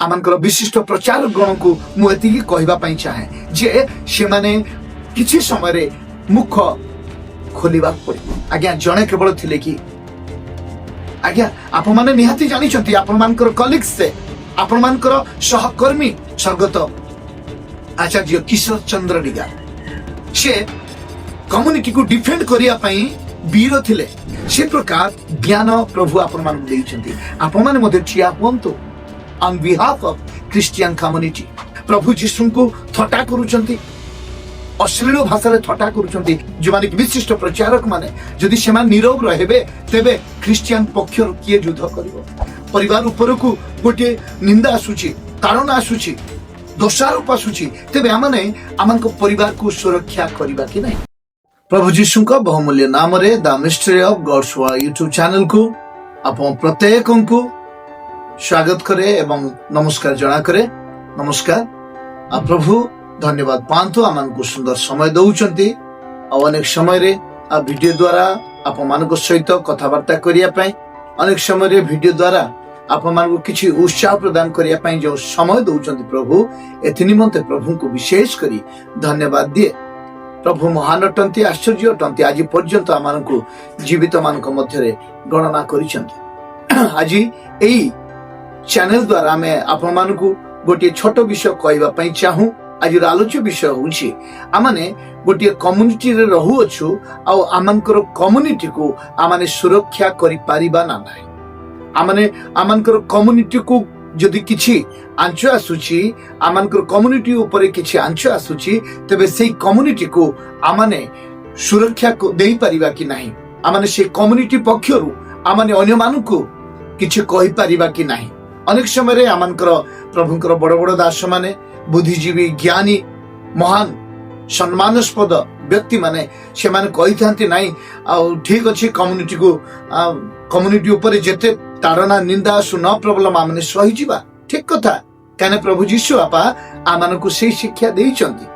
आमनकर विशिष्ट प्रचार गण को मुझे कहवाई चाहे जे से माने किसी समय मुख खोलवा पड़े। आज्ञा जड़े केवल थिले कि आज्ञा आपण माने निहाती जानी आपण मानकर कलिग्स से आपण मानकर सहकर्मी स्वर्गत आचार्य किशोर चंद्र डिगा से कम्युनिटी को डिफेंड करिया पई वीर थिले। से प्रकार ज्ञान प्रभु आपण मान देइछंती। आपण माने मते ठिया हुंतु on behalf of Christian community. प्रभु यीशु को थटा करूछंती, अश्लील भाषा रे थटा करूछंती। जो माने विशिष्ट प्रचारक माने जदि सेमा नीरव रहबे तेबे क्रिश्चियन पक्ष किए युद्ध करिवो। परिवार ऊपर को गोटे निंदा आसुची, कारण आसुची, दोषारोप आसुची, तेबे आमने आमनको परिवार को सुरक्षा करिबा कि नहीं। प्रभु यीशु का बहुमूल्य नाम रे the mystery of God's word YouTube channel को आपण प्रत्येक को स्वागत करे एवं नमस्कार जना करे। नमस्कार आ प्रभु धन्यवाद पांतु आमन को सुंदर समय दउचंती। अनेक समय रे आ वीडियो द्वारा आप मान सहित कथबार्ता करिया पई, अनेक समय रे वीडियो द्वारा आप मान को किछि उत्साह प्रदान करिया पई जो समय दउचंती प्रभु एथि निमंते प्रभु को विशेष करी धन्यवाद दिए। प्रभु महान अटंती, आश्चर्य अटंती। आज पर्यंत आमन को जीवित मान मध्य रे गणना करिसंती। आज एई चैनल द्वारा मैं आपण मान को गोटे छोट विषय कहवा पई चाहूं। आज आलोच्य विषय होउछि आमने गोटे कम्युनिटी रे रहू अछु आ आमनकर कम्युनिटी को आमने सुरक्षा करि पारिबा ना नाही। आमने आमनकर कम्युनिटी को जदि किछि आंच आसुछि, आमनकर कम्युनिटी ऊपर किछि आंच आसुछि, तबे सेही कम्युनिटी को आमने सुरक्षा को देई परिबा कि नाही। आमने से कम्युनिटी पक्षरु आमने अन्य मानकु किछि कहि परिबा कि नाही। अनेक समय रे आमनकर प्रभुकर बड़ बड़ दास माने, बुद्धिजीवी, ज्ञानी, महान सम्मानास्पद व्यक्ति माने से माने कहि थांती नाही आ ठीक अछि कम्युनिटी को कम्युनिटी ऊपर जेते ताड़ना निंदा आसु न प्रॉब्लम आमने सही जीवा। ठीक कथा, काने प्रभु यीशु आपा आमानकु से शिक्षा देइचंती।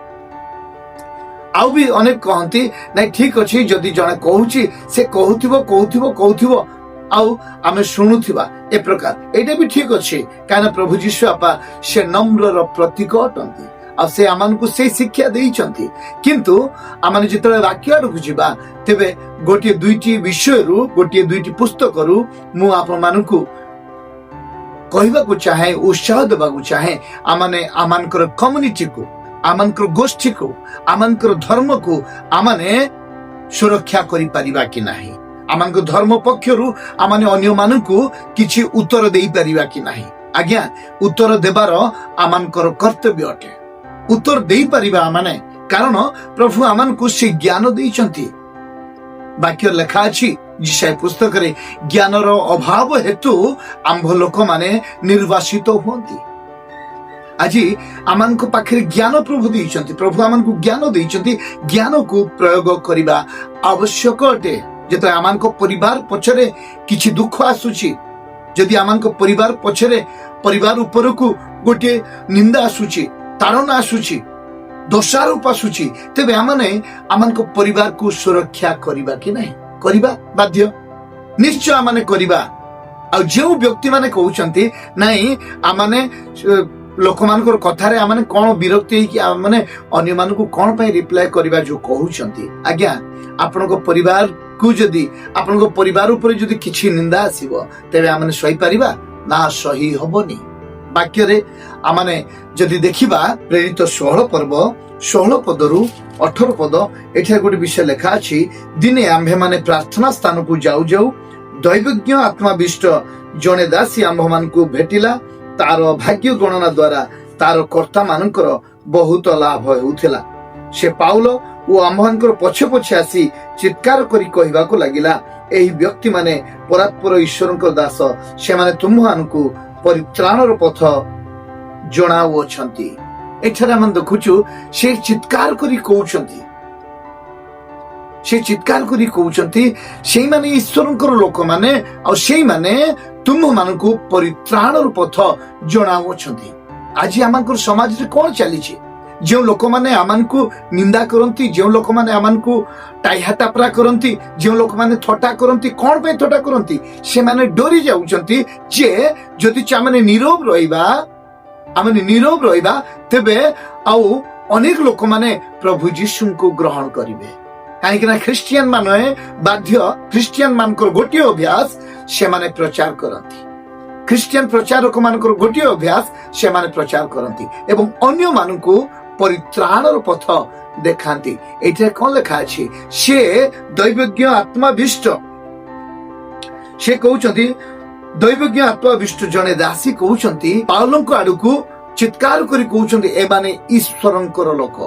आउ भी अनेक कहंती नाही ठीक अछि जदि जणे कहूची से कहूथिबो आउ आमे शुणुथिबा ए प्रकार एटा भी ठीक अछि। काने प्रभु यीशु आपा से नम्रर प्रतीक अटंती आ से आमानकु से शिक्षा देइचंती। किंतु आमाने जेतले वाक्य आडकु जिबा तेबे गोटे दुईटी विषयरु गोटे दुईटी पुस्तकरु मु आपण मानकु कहबाकू चाहे, उत्साह देबाकू चाहे। आमाने आमानकर कम्युनिटी को, आमानकर गोष्ठी को, आमानकर धर्म को आमाने सुरक्षा करि परिबा कि नाही। आमानकर धर्म पक्षरु आमाने अन्य मानकु किछि उत्तर देई परिबा कि नाही। आज्ञा उत्तर देबार आमानकर कर्तव्य अटे। उत्तर देई परिबा आमाने, कारण प्रभु आमानकु से ज्ञान देइचंती। वाक्य लेखा अछि जिसाय पुस्तक रे ज्ञानर अभाव हेतु आंभ लोक माने निर्वासित होंती। आज आमानकु पाखरे ज्ञान प्रभु देइचंती। प्रभु आमानकु ज्ञान देइचंती। ज्ञान को प्रयोग करिबा आवश्यक अटे। जेते आमानको परिवार पछरे किछि दुख आसुची, जदि आमानको परिवार पछरे परिवार ऊपर को गोटे निंदा आसुची, तारण आसुची, दोषारोप आसुची, तेबे आमने आमानको परिवार को सुरक्षा करिबा कि नहीं। करिबा बाध्य, निश्चय आमने करिबा। आ जो व्यक्ति माने कहउचंती नाही आमने लोक मानकर कथारे आमने कोन विरक्ति कि आमने अन्य मानकु कोन पय रिप्लाई करिबा जो कहउचंती। आज्ञा आपनको परिवार को जदि आपनको परिवार ऊपर जदि किछि निंदा आसीबो तेबे आमने सही परिबा ना, सही हबनी। वाक्य रे आमने जदि देखिबा प्रेरित 16 पर्व 16 पदरु 18 पद एठा गोटे विषय लेखा अछि। दिने आम्भे माने प्रार्थना स्थान को जाऊ जाऊ दैवज्ञ आत्माविष्ट जने दासी आम्भ मान को भेटिला। तार भाग्य गणना द्वारा तार कर्ता मानकर बहुत लाभ होउथिला। से पाउल ओ आम्भनकर पछे पछे आसी चित्कार करी कहबा को लागिला, एही व्यक्ति माने परात्पर ईश्वरकर दास, से माने तुमहानकु परित्राणर पथ जणाउछंती। एठारे हम देखुछु से चित्कार करी कहउछंती, से चित्कार करी कहउछंती सेई माने ईश्वरकर लोक माने आ सेई माने तुम मानकु परित्राणर पथ जणाउछंती। आज आमनकर समाज रे कोन चलीछि? जो लोक माने आमनकु निंदा करंती, जो लोक माने आमनकु टाइहाटापरा करंती, जो लोक माने थटा करंती, कोन पे थटा करंती? से माने डरी जाउचंती जे जदि चामने नीरव रहिबा आम नीरव रहा तेबे आउ अनेक लोक माने प्रभु जीशु को ग्रहण करेंगे कहीं ख्रिस्टियन माने बाध्य ख्रिस्टियन मान गोटे अभ्यास से माने प्रचार करती ख्रिस्टियन प्रचारक मान गोटे अभ्यास से माने प्रचार करती एवं अन्य मान को परित्राणर पथ देखाती ये कौन लिखा अच्छी से दैवज्ञ आत्माविष्ट से कहते दैवज्ञ आत्माविष्ट जड़े दासी कहते पाउल आड़ को चित्कार कर कहते एमाने ईश्वरंकर लोक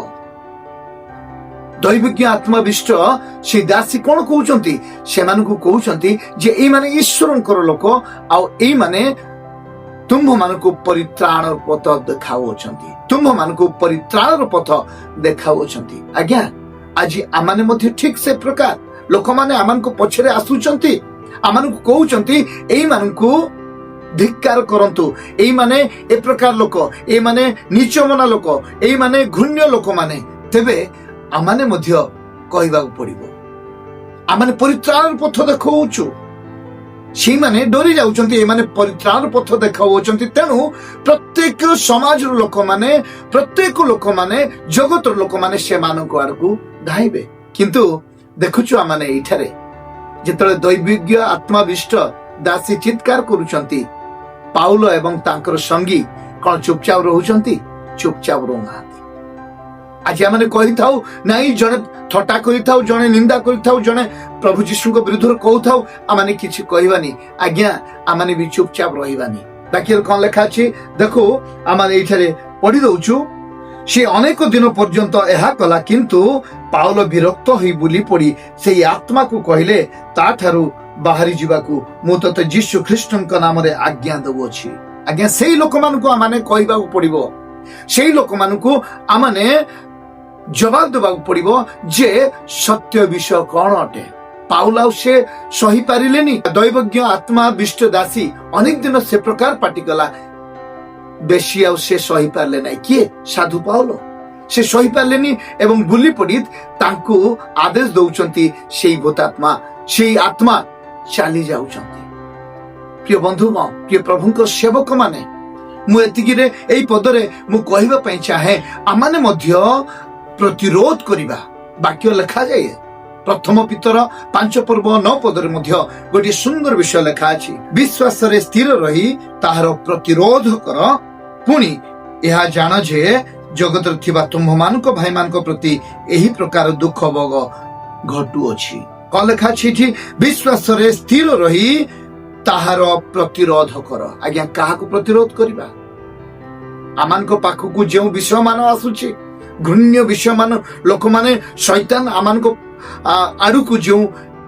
दैवज्ञ आत्माविष्ट से दासी कौन कहते से कहते जे ए माने ईश्वरंकर लोक आई माने तुम्भ मान को परित्राण पथ देखाऊंट तुम्भ मान को परित्राण पथ देखाऊंट आज्ञा आज आम ठीक से प्रकार लोक मैंने आम पछरे आसुंट आम कहते यही मान को धिक्कार करंतु एई माने ए प्रकार लोक ए माने नीचमना लोक एई माने घृण्य लोक माने तेबे आमाने मध्य कहबाक पड़िबो आमाने परित्राण पथ देखाउछु से माने डरी जाउचंती ए माने परित्राण पथ देखाउचंती तेनु प्रत्येक समाज लोक माने प्रत्येक लोक माने जगत लोक माने से मानको आड़कू धाइबे किंतु देखुछु आमाने एठारे जेतले दैविज्ञ आत्माविष्ट दासी चित्कार करूचंती पाउल एवं तांकर संगी कौन चुपचाप रोचंती चुपचाप रोना आज आम कही था नाई जड़े थटा कर जड़े निंदा कर जड़े प्रभु जीशु विरुद्ध कहू था आम किसी कहबानी आज्ञा आम भी चुपचाप रही बाकी कौन लिखा अच्छी देखो आम ये पढ़ी दौचु से अनेक दिन पर्यंत यह कला किंतु पाउल विरक्त हो बुली पड़ी से आत्मा को कहले ताठारु बाहरी जीवाकू मु तते यीशु ख्रीष्टन नाम रे आज्ञा दउछि आज्ञा सेही लोक मानकू आमाने कहबाकू पड़िबो सेही लोक मानकू आमाने जवाब देबाकू पड़िबो जे सत्य विषय कौन अटे पाउल से सही पारिलेनी दैवज्ञ आत्मा विष्ट दासी अनेक दिन से प्रकार पाटी गला बेसी आउ से सही पारले नहीं किए साधु पाउल से सही पारलेनी एवं बुली पड़ी तांकू आदेश दउचंती सेही भूतात्मा सेही आत्मा चली जाउचंती प्रिय बंधु प्रिय प्रभु सेवक माने मुझे यही पदरे मु कहबा पई चाहे आमाने मध्य प्रतिरोध करिबा वाक्य लिखा जाए प्रथम पितर 5 पर्व 9 पदरे मध्य गोटे सुंदर विषय लिखा अछि विश्वास रे स्थिर रही ताहार प्रतिरोध कर पुणी यह जान जे जगत थिबा तुम्भ मानक भाई मानक प्रति यही प्रकार दुख भोग घटू अछि कौन लिखा अछि विश्वास रे स्थिर रही ताहार प्रतिरोध कर आज्ञा काहा को प्रतिरोध करिबा आमान को पाखु को जे विषय मान आसुछि घृण्य विषय मान लोक माने शैतान आमान को आड़ू को जो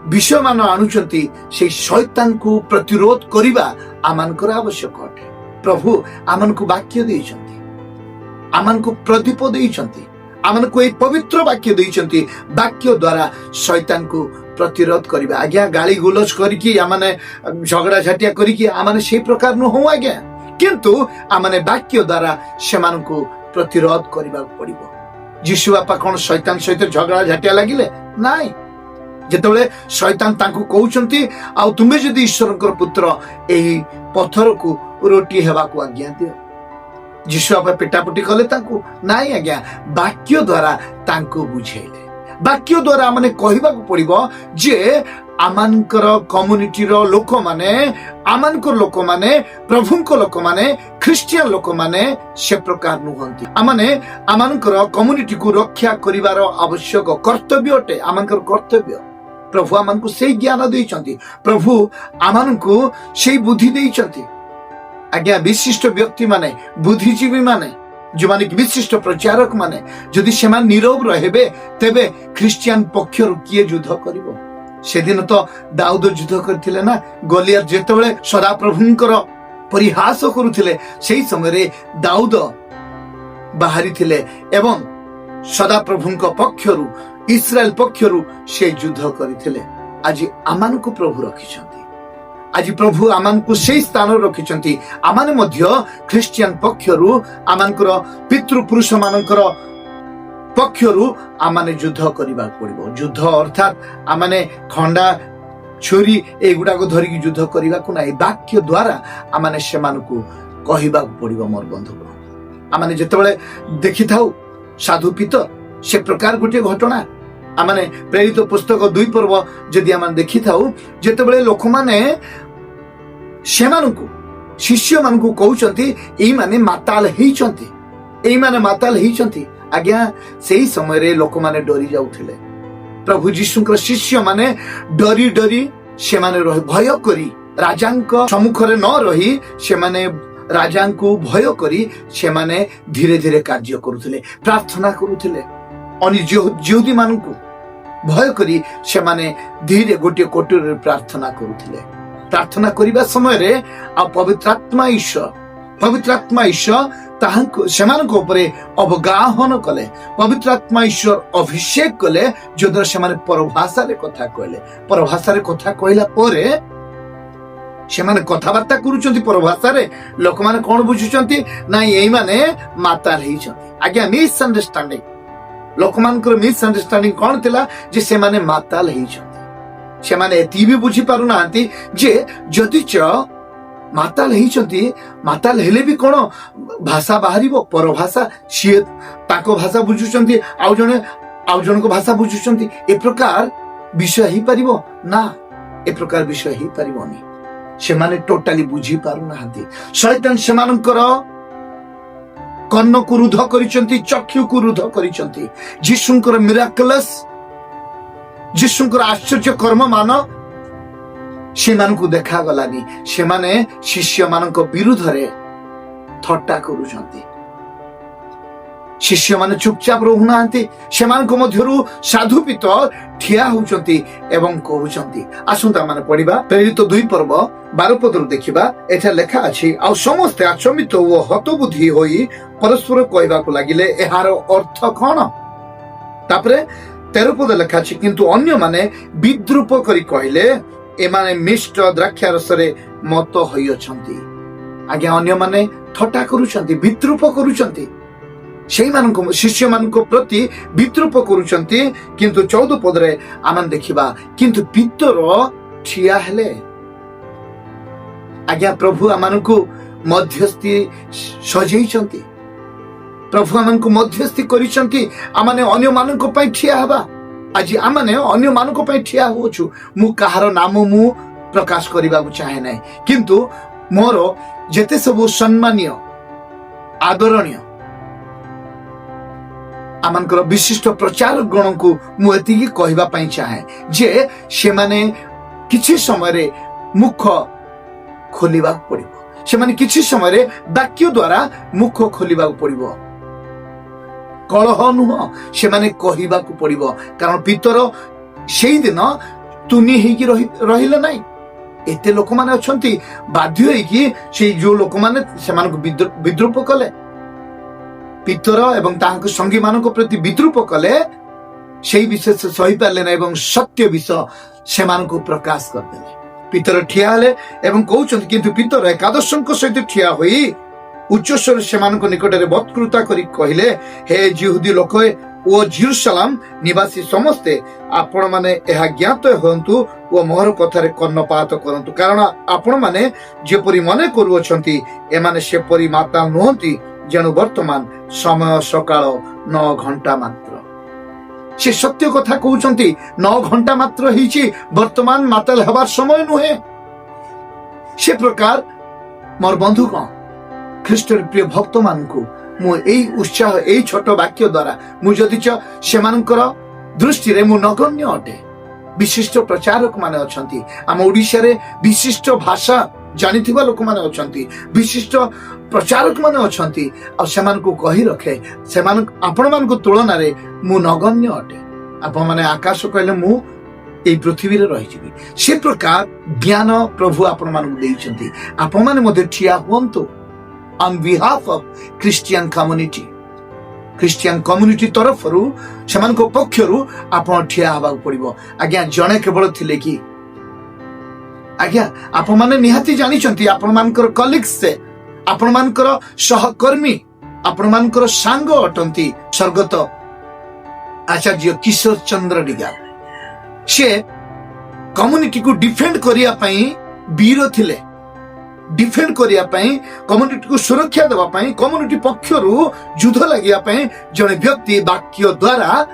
विषय मान आणुचंती से शैतान को प्रतिरोध करिबा आमानकर आवश्यक अटे प्रभु आमान को वाक्य देइचंती आमान को प्रदीप देइचंती आमान को एक पवित्र वाक्य देइचंती वाक्य द्वारा शैतान को प्रतिरोध करिबा आज्ञा गाली गुलज करिकि आमाने झगड़ा झाटिया करिकि आमाने से प्रकार न हो आज्ञा किंतु आमाने वाक्य द्वारा सेमान को प्रतिरोध करिबा पड़िबो यीशु बापा कौन शैतान सहित झगड़ा झाटिया लागिले नाई जेतेबेले शैतान तांको कहउचंती आ तुमे जदि ईश्वरकर पुत्र एही पत्थर को रोटी हेबा को आज्ञा दियो यीशु बापा पिटापुटी कले तांको नाई आज्ञा वाक्य द्वारा तांको बुझेले वाक्य द्वारा माने कहबा को पड़िबो जे आमानकर कम्युनिटी रो लोक माने आमानकर लोक माने प्रभुंक लोक माने ख्रिस्टियन लोक माने से प्रकार नुहंती आमाने आमानकर कम्युनिटी को रक्षा करिवार आवश्यक कर्तव्य अटे आमानकर कर्तव्य प्रभु आमानकु से ज्ञान देइचंती प्रभु आमानकु से बुद्धि देइचंती आज्ञा विशिष्ट व्यक्ति माने बुद्धिजीवी माने जो माने विशिष्ट प्रचारक माने जदि सेमान नीरव रहबे तेबे ख्रिस्टियन पक्षरु किए युद्ध करिवो से दिन तो दाऊद युद्ध करथिले ना गोलियत जेतेबेले सदा प्रभुंकर परिहास करुथिले सेही समय रे दाऊद बाहरी थिले एवं सदा प्रभुंक पक्षरु इस्राएल पक्षरु से युद्ध करथिले आज आमान को प्रभु रखिछंती आज प्रभु आमान को से स्थान रखिछंती आमाने मध्य ख्रिस्टियन पक्षरु आमानकर पितृपुरुष मानकर पक्षरु आमाने युद्ध करिबा पड़िबो युद्ध अर्थात आमाने खंडा छुरी एगुडा को धरिक युद्ध करिबा को नै वाक्य द्वारा आमाने सेमानकु कहिबा पड़िबो मोर बंधु आम जिते देखि था साधु पीतर से प्रकार गोटे घटना आम प्रेरित पुस्तक 2 पर्व जदि आम देखि था जिते लोक मैंने शिष्य मान कहते यही माने माताल होइचंती, यही माने माताल होइचंती। आज्ञा से समय रे लोक माने डरी जाउथिले। प्रभु यीशुंकर शिष्य माने डरी डरी से माने भय करी राजा सम्मुख न रही से माने राजा को भय करी से माने धीरे धीरे कार्य करुथिले, प्रार्थना करुथिले। अनि यहूदी मानकु भय करी से माने धीरे गोटे कोठरी प्रार्थना करुथिले। प्रार्थना करिबा समय रे आ पवित्र आत्मा ईश्वर ताहांको सेमानको उपरे अवगाहन कले, पवित्र आत्मा ईश्वर अभिषेक कले, जोद्वारा सेमाने परभाषा रे कथा कहले। परभाषा रे कथा कहला परे सेमाने कथाबार्ता करूचंती परभाषा रे। लोक माने कोन बुझुचंती ना एई माने माताल हेइचंती। आज्ञा मिसअंडरस्टैंडिंग, लोक मानकर मिसअंडरस्टैंडिंग कोन थिला जे सेमाने माताल हेइचंती। सेमाने एति भी बुझी पारु नांती जे जदि माताल हेइचंती, माताल हेले भी कोन भाषा बाहरिबो परभाषा, सिए ताको भाषा बुझुचंती आउ जण को भाषा बुझुचंती, ए प्रकार विषय ही परिबो ना, ए प्रकार विषय ही परिबोनी। सेमाने टोटाली बुझी पारु नांती। शैतान सेमानकर कर्ण को रुद्ध करिचंती, चक्षु को रुद्ध करिचंती। यीशुंकर मिराकलस, यीशुंकर आश्चर्य कर्म मान सेमानकु देखा गलानी। सेमाने शिष्य मानक विरुद्ध रे थट्टा करूचंती। शिष्य माने चुपचाप रहुनांती, सेमानक मध्यरु साधु पीतर ठिया होउचंती एवं कहउचंती। आसंता माने पढिबा प्रेरित 2 पर्व 12 पदरु देखिबा। एथा लेखा अछि, आ समस्त आचमित ओ हतबुद्धि होई परस्पर कहबाकू लागिले एहार अर्थ कोन। तापरे 13 पद लेखा अछि, किंतु अन्य माने विद्रूप करी कहले एमाने मिष्ट द्राक्षा रसरे मत होइछंती। आज्ञा अन्य माने थट्टा करूछंती, विद्रूप करूछंती, सेई मानको शिष्य मानको प्रति विद्रूप करूछंती। किंतु 14 पद रे आमन देखिबा, किंतु पितर ठिया हेले। आज्ञा प्रभु आमनको मध्यस्थी सजेइछंती, प्रभु आमनको मध्यस्थी करिछंती। आमने अन्य मानको पई ठिया हेबा। आज आमने अन्य मानको पई ठिया होछु। मु कहार नाम मु प्रकाश करिबाकू चाहे नै, किंतु मोर जेते सब सम्मानीय आदरणीय आमनकर विशिष्ट प्रचार गण को मु एतिकी कहबा पई चाहे जे से माने किछि समय रे मुख खोलिबा पड़िबो। से माने किछि समय रे वाक्य द्वारा मुख खोलिबा पड़िबो। कलह नुह, से माने कहबा को पड़िबो। कारण पितर सेई दिन तुनी हेकी रहिले नै। एते लोक माने अछंती बाध्य हेकी से जो लोक माने सेमानको विद्रूप कले, पितर एवं तांको संगी मानको प्रति विद्रूप कले, सेई विषय से सही पारले नै एवं सत्य विषय सेमानको प्रकाश करदेले। पितर ठिया हेले एवं कहउछंती, किंतु पितर एकादशଙ୍କ सहित ठिया होई उच्च स्वर सेमानको निकटरे बत्कृता करी कहिले, हे यहूदी लोक ओ जेरुसलेम निवासी समस्ते, आपण माने एहा ज्ञात होंतु ओ मोहर कथारे कर्णपात करंतु। कारण आपण माने जेपरि मने करूछंती एमाने सेपरि माता नहंती, जेनु वर्तमान समय सकाळ 9 घंटा मात्र। से सत्य कथा कहउछंती, 9 घंटा मात्र हिची, वर्तमान माताल हबार समय नुहे। से प्रकार मोर बंधु कौन ख्रीष्टर प्रिय भक्त मानकु मु एई उत्साह एई छोट वाक्य द्वारा मु जदि सेमानकर दृष्टि रे मु नगण्य अटे। विशिष्ट प्रचारक माने अछंती, आम ओडिशा रे विशिष्ट भाषा जानिथिबा लोक माने अछंती, विशिष्ट प्रचारक माने अछंती। आ सेमानकु कहि रखे सेमान आपण मानकु तुलना रे मु नगण्य अटे। आपण माने आकाश कहले मु ए पृथ्वी रे रहि जिबी। से प्रकार ज्ञान प्रभु आपण मानकु देइछंती। आपण माने मध्ये ठिया होंतु on behalf of Christian community, Christian community तरफरु सेमानको पक्षरु आपण ठिया हबा पड़िबो। आज्ञा जणे केवल थिले कि आज्ञा आपण माने निहाती जानि चंती, आपण मानकर कलीग्स से, आपण मानकर सहकर्मी, आपण मानकर सांग अटंती स्वर्गत आचार्य किशोर चंद्र डिगा। से कम्युनिटी को डिफेंड करिया पई वीर थिले। डिफेंड करिया पई कम्युनिटी को सुरक्षा देवा पई कम्युनिटी पक्षरु युद्ध लागिया पई जने व्यक्ति वाक्य द्वारा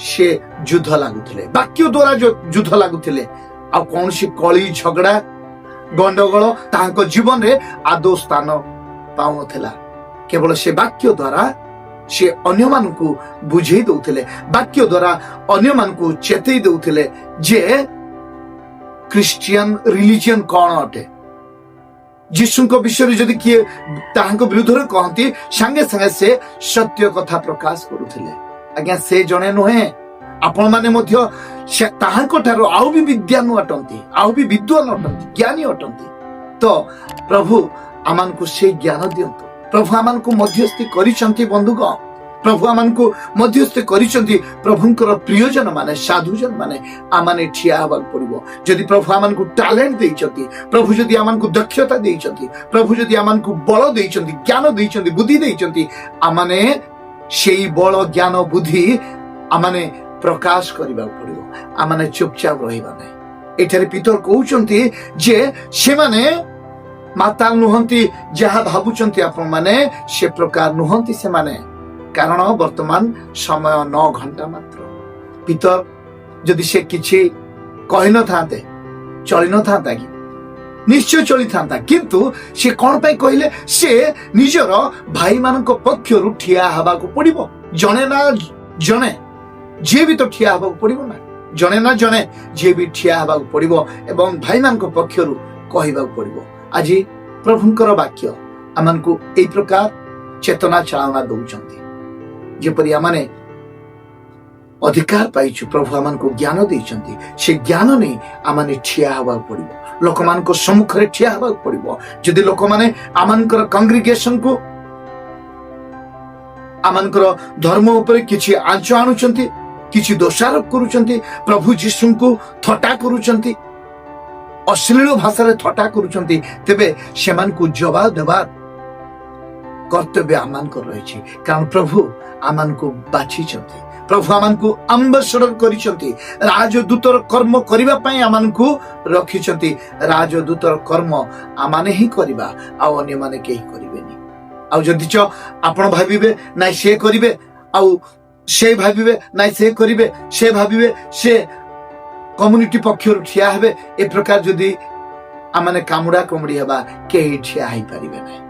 से युद्ध लागुथिले वाक्य द्वारा जो युद्ध लागुथिले आ कोनसी कली झगड़ा गंडगोल तांको जीवन रे आदौ स्थान पाउनथिला केवल से वाक्य द्वारा से अन्य मानकु बुझेई दउथिले वाक्य द्वारा अन्य मानकु चेतेई दउथिले जे क्रिश्चियन रिलीजन कौन अटे जीशुको विषय जदि किए ताहाको विरुद्ध रे कहंती संगे संगे से सत्य कथा प्रकाश करुथिले आज्ञा से जणे नुहे आपण माने मध्य ताहाको ठारो आउ भी विद्वान अटंती आउ भी विद्वान अटंती ज्ञानी अटंती तो प्रभु आमान को से ज्ञान दियंतु प्रभु आमान को मध्यस्थी करिसंती बंधुगण प्रभु आमान को मध्यस्थ करिसंती प्रभुंकर प्रियजन माने साधुजन माने आमाने ठिया हबाक पड़िबो जदि प्रभु आमान को टैलेंट देइचंती प्रभु जदि आमान को दक्षता देइचंती प्रभु जदि आमान को बल देइचंती ज्ञान देइचंती बुद्धि देइचंती आमाने सेई बल ज्ञान बुद्धि आमाने प्रकाश करिबाक पड़िबो आमाने चुपचाप रहिबा नै एठारे पितर कहउचंती जे से माने माताल नुहंती जहा भाबुचंती आपण माने से प्रकार नुहंती से माने कारण वर्तमान समय 9 घंटा मात्र पितर जदि से किछि कहि न थाते चली न थाता कि निश्चय चली थाता किंतु से कोन पय कहिले से निजर भाई मानक पक्षरु ठिया हबा को पड़िबो जने ना जने जे भी तो ठिया हबा को पड़िबो ना जने ना जने जे भी ठिया हबा को पड़िबो एवं भाई मानक पक्षरु कहिबा को पड़िबो आज प्रभुंकर वाक्य आमन को एई प्रकार चेतना चालना दउचंती जेपरि आमाने अधिकार पाइछु प्रभु आमान को ज्ञान देइचंती से ज्ञान नै आमाने ठिया हबा पड़िबो लोक मान को सम्मुख रे ठिया हबा पड़िबो जदि लोक माने आमानकर कांग्रेगेशन को आमानकर धर्म ऊपर किछि आंच आणुचंती किछि दोषारोप करूचंती प्रभु यीशु को थटा करूचंती अश्लील भाषा रे थटा करूचंती तेबे सेमान को जवाब देबा कर्तव्य आमान को रही कारण प्रभु आमान को बाछी प्रभु आमान को अम्बासडर करिसंती राजदूतर कर्म करिबा पई आमान को रखिसंती राजदूतर कर्म आमाने ही करिबा आ अन्य माने केही करिबेनी आ जदि च आपण भाबिबे नाइ से करिबे आ से भाबिबे नाइ से करिबे से भाबिबे से कम्युनिटी पक्षरु ठिया हेबे ए प्रकार जदि आमाने कामुडा कमुडी हेबा केही ठिया हेइ परिबे नै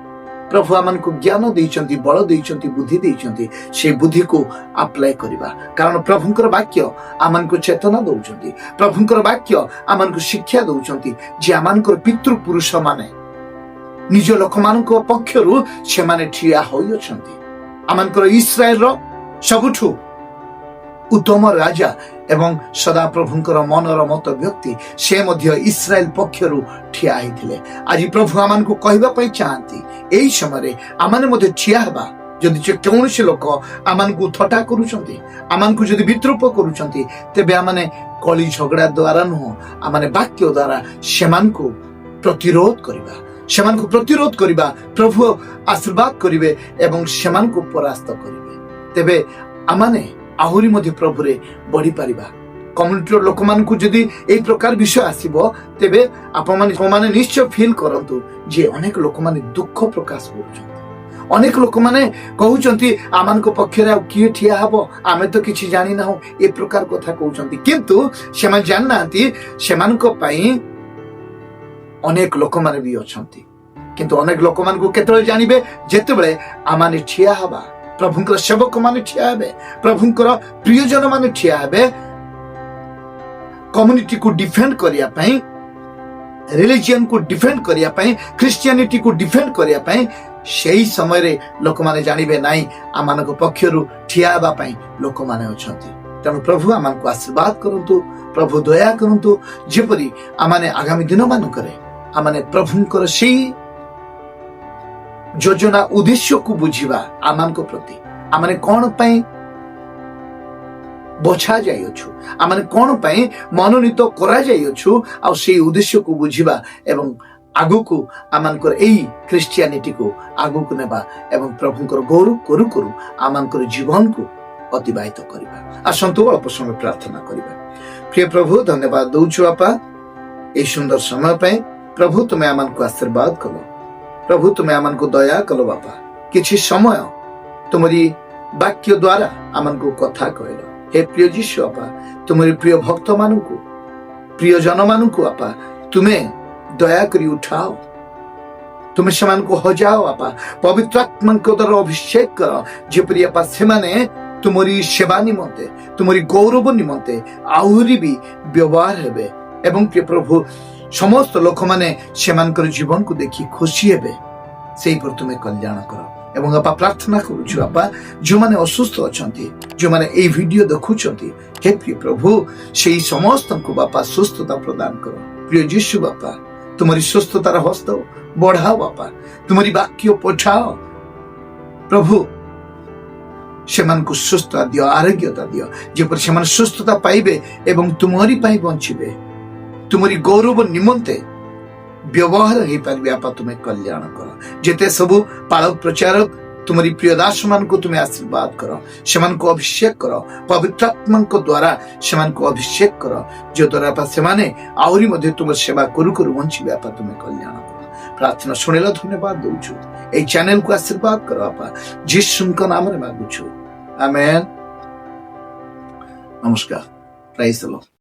प्रभु आमान को ज्ञान देइचंती बल देइचंती बुद्धि देइचंती से बुद्धि को अप्लाई करिबा कारण प्रभुंकर वाक्य आमान को चेतना दउचंती प्रभुंकर वाक्य आमान को शिक्षा दउचंती जे आमानकर पितृ पुरुष माने निज लोक मानक पक्षरु से माने ठिया होई अछंती आमानकर इस्राएल रो सबुठु उत्तम राजा एवं सदा प्रभुंकर मनर मत व्यक्ति से मध्य इस्राएल पक्षरु ठिया हिथिले आज प्रभु आमान को कहबा पई चाहंती एई समय आमाने मध्य ठिया हबा जदि जे कौनसी लोक आमान को थटा करूचंती आमान को जदि विद्रूप करूचंती तेबे आमाने कली झगड़ा द्वारा नुह आमाने वाक्य द्वारा सेमान को प्रतिरोध करिबा प्रभु आशीर्वाद करिवे एवं सेमान को परास्त करिवे तेबे आमाने आहुरी मध्य प्रभु रे बढ़ी पारिबा कम्युनिटी लोक मान को जदि एई प्रकार विषय आसीबो तेबे आपण माने निश्चय फील करंतु जे अनेक लोक माने दुख प्रकाश करूछन अनेक लोक माने कहउचंती आमान को पक्ष रे किए ठिया हबो आमे तो किछि जानि नाहु ए प्रकार कथा कहउचंती किंतु सेमान जाननांती सेमान को पई अनेक लोक माने भी अछंती किंतु अनेक लोक मान को केतले जानिबे जेतेबेले आमाने ठिया हबा प्रभुंकर सेवक माने ठिया हेबे प्रभुंकर प्रियजन माने ठिया हेबे कम्युनिटी को डिफेंड करिया पई रिलीजन को डिफेंड करिया पई क्रिश्चियनिटी को डिफेंड करिया पई सेही समय रे लोक माने जानिबे नाही आमानको पक्षरु ठिया हेबा पई लोक माने अछंती तेणु प्रभु आमानको आशीर्वाद करंतु प्रभु दया करंतु जेपरि आमाने आगामी दिन मानकरे आमाने प्रभुंकर सेही योजना उद्देश्य को बुझिबा आमान को प्रति आमाने कोन पई बछा जाइछु आमाने कोन पई मनोनीत करा जाइछु आ से उद्देश्य को बुझिबा एवं आगु को आमानकर एई क्रिश्चियनिटी को आगु को नेबा एवं प्रभुंकर गौरव करू करू आमानकर जीवन को अतिबाहित करिबा आसंतु अल्प समय प्रार्थना करिबा प्रिय प्रभु धन्यवाद दउछु आपा ए सुंदर समय पे प्रभु तुम्हें आमन को आशीर्वाद कलो, प्रभु तुम्हें आमन को दया कलो बापा। किछि समय तुम्हारी वाक्य द्वारा आमन को कथा कहलो। हे प्रिय जीशु बापा, तुम्हारी प्रिय भक्त मानू को, प्रिय जन मानू को बापा तुम्हें दया करी उठाओ, तुम्हें सेमान को हजाओ बापा। पवित्र आत्मा को द्वारा अभिषेक करो, जेपरि बापा सेमाने तुम्हारी सेवा निमंते, तुम्हारी गौरव निमंते आहुरी भी व्यवहार हेबे एवं प्रिय प्रभु समस्त लोक माने सेमानकर जीवन को देखि खुशी हेबे, सेही पर तुम्हें कल्याण करो। एवं आपा प्रार्थना करूछु आपा जो माने असुस्थ अछंती, जो माने ए वीडियो देखुछंती, हे प्रिय प्रभु सेही समस्त को बापा सुस्थता प्रदान करो। प्रिय यीशु बापा तुम्हारी सुस्थतार हस्त बढ़ाओ बापा, तुम्हारी वाक्य पठाओ प्रभु, सेमान को सुस्थता दियो, आरोग्यता दियो, जेपर सेमान सुस्थता पाइबे एवं तुम्हारी पाई बंचिबे, तुम्हारी गौरव निमंते व्यवहार हो पारे आपा तुम्हें कल्याण करो। जेते सबु पालक प्रचारक तुम्हारी प्रिय दास मान को तुम्हें आशीर्वाद करो, सेमान को अभिषेक करो, पवित्र आत्मा को द्वारा सेमान को अभिषेक करो, जो द्वारा आपा सेमाने आहुरी मध्ये तुम सेवा करू करू बंचिबे आपा तुम्हें कल्याण करो। प्रार्थना सुनेला धन्यवाद दउछु। ए चैनल को आशीर्वाद करो आपा, यीशुଙ୍କ नामରେ मागुछु, आमेन। नमस्कार, प्रेज द लॉर्ड।